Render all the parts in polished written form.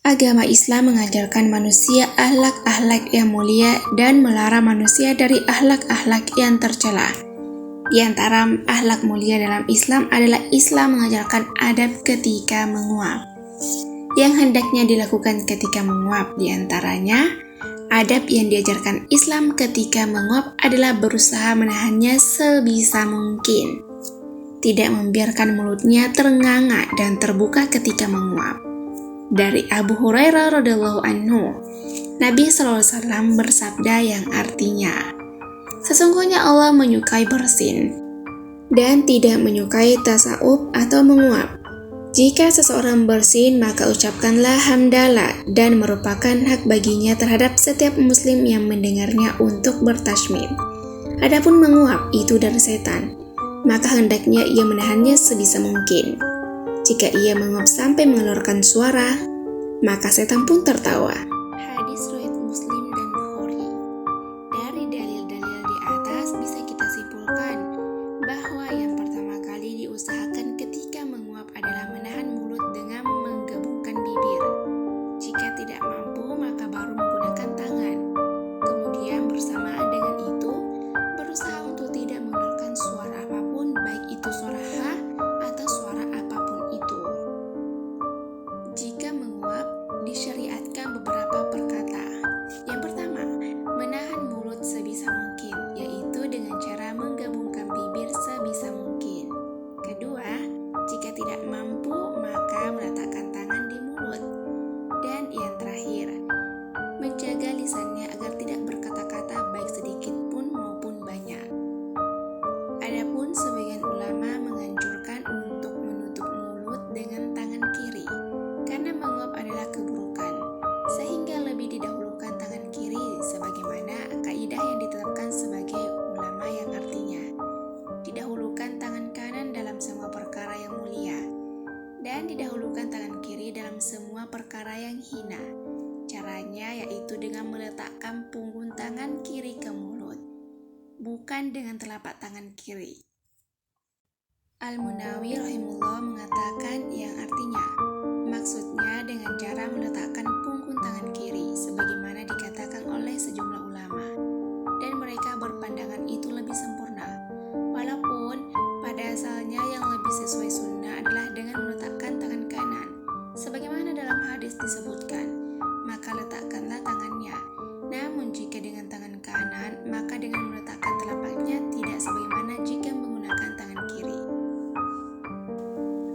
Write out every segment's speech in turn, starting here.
Agama Islam mengajarkan manusia akhlak-akhlak yang mulia dan melarang manusia dari akhlak-akhlak yang tercela. Di antara akhlak mulia dalam Islam adalah Islam mengajarkan adab ketika menguap, yang hendaknya dilakukan ketika menguap. Di antaranya, adab yang diajarkan Islam ketika menguap adalah berusaha menahannya sebisa mungkin, tidak membiarkan mulutnya ternganga dan terbuka ketika menguap. Dari Abu Hurairah radhiyallahu anhu, Nabi SAW bersabda yang artinya, sesungguhnya Allah menyukai bersin dan tidak menyukai tasawuf atau menguap. Jika seseorang bersin, maka ucapkanlah hamdalah dan merupakan hak baginya terhadap setiap muslim yang mendengarnya untuk bertasmid. Adapun menguap itu dari setan, maka hendaknya ia menahannya sebisa mungkin. Jika ia menguap sampai mengeluarkan suara, maka setan pun tertawa. Hadis riwayat Muslim dan Bukhari. Dari dalil-dalil di atas bisa kita simpulkan bahwa yang pertama kali diusahakan ketika menguap adalah menahan mulut dengan menggabungkan bibir. Jika tidak mampu, maka baru menggunakan tangan. Kemudian bersamaan dengan itu, berusaha untuk tidak mengeluarkan suara apapun, baik itu suara ha atau suara apapun itu. Jika menguap, disyariatkan beberapa perkata. Yang pertama, menahan mulut sebisa mungkin, yaitu dengan cara menggabungkan bibir sebisa mungkin. Kedua, jika tidak mampu, maka meletakkan tangan di mulut. Dan yang terakhir, menjaga lisannya agar tidak berkata-kata baik sedikit pun maupun banyak. Adapun sebagian ulama menganjurkan untuk menutup mulut dengan tangan kiri, karena menguap adalah keburukan, sehingga lebih didahulukan tangan kiri sebagaimana kaidah yang ditetapkan sebagai ulama yang artinya didahulukan tangan kanan dalam semua perkara yang mulia dan didahulukan tangan kiri dalam semua perkara yang hina. Caranya yaitu dengan meletakkan punggung tangan kiri ke mulut, bukan dengan telapak tangan kiri. Al-Munawi rahimahullah mengatakan yang artinya, maksudnya dengan cara meletakkan punggung tangan kiri sebagaimana dikatakan oleh sejumlah ulama, dan mereka berpandangan itu lebih sempurna. Walaupun pada asalnya yang lebih sesuai sunnah adalah dengan meletakkan tangan kanan, sebagaimana dalam hadis disebutkan, maka letakkanlah tangannya. Namun jika dengan tangan kanan, maka dengan meletakkan telapaknya, tidak sebagaimana jika menggunakan tangan kiri.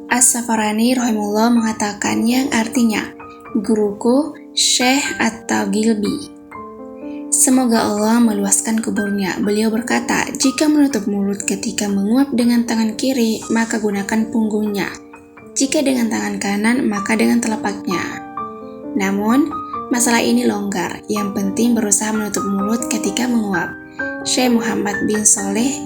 As-Safarani rahimahullah mengatakan yang artinya, guruku Syekh At-Tagilbi, semoga Allah meluaskan kuburnya, beliau berkata, jika menutup mulut ketika menguap dengan tangan kiri, maka gunakan punggungnya. Jika dengan tangan kanan, maka dengan telapaknya. Namun, masalah ini longgar, yang penting berusaha menutup mulut ketika menguap. Syekh Muhammad bin Saleh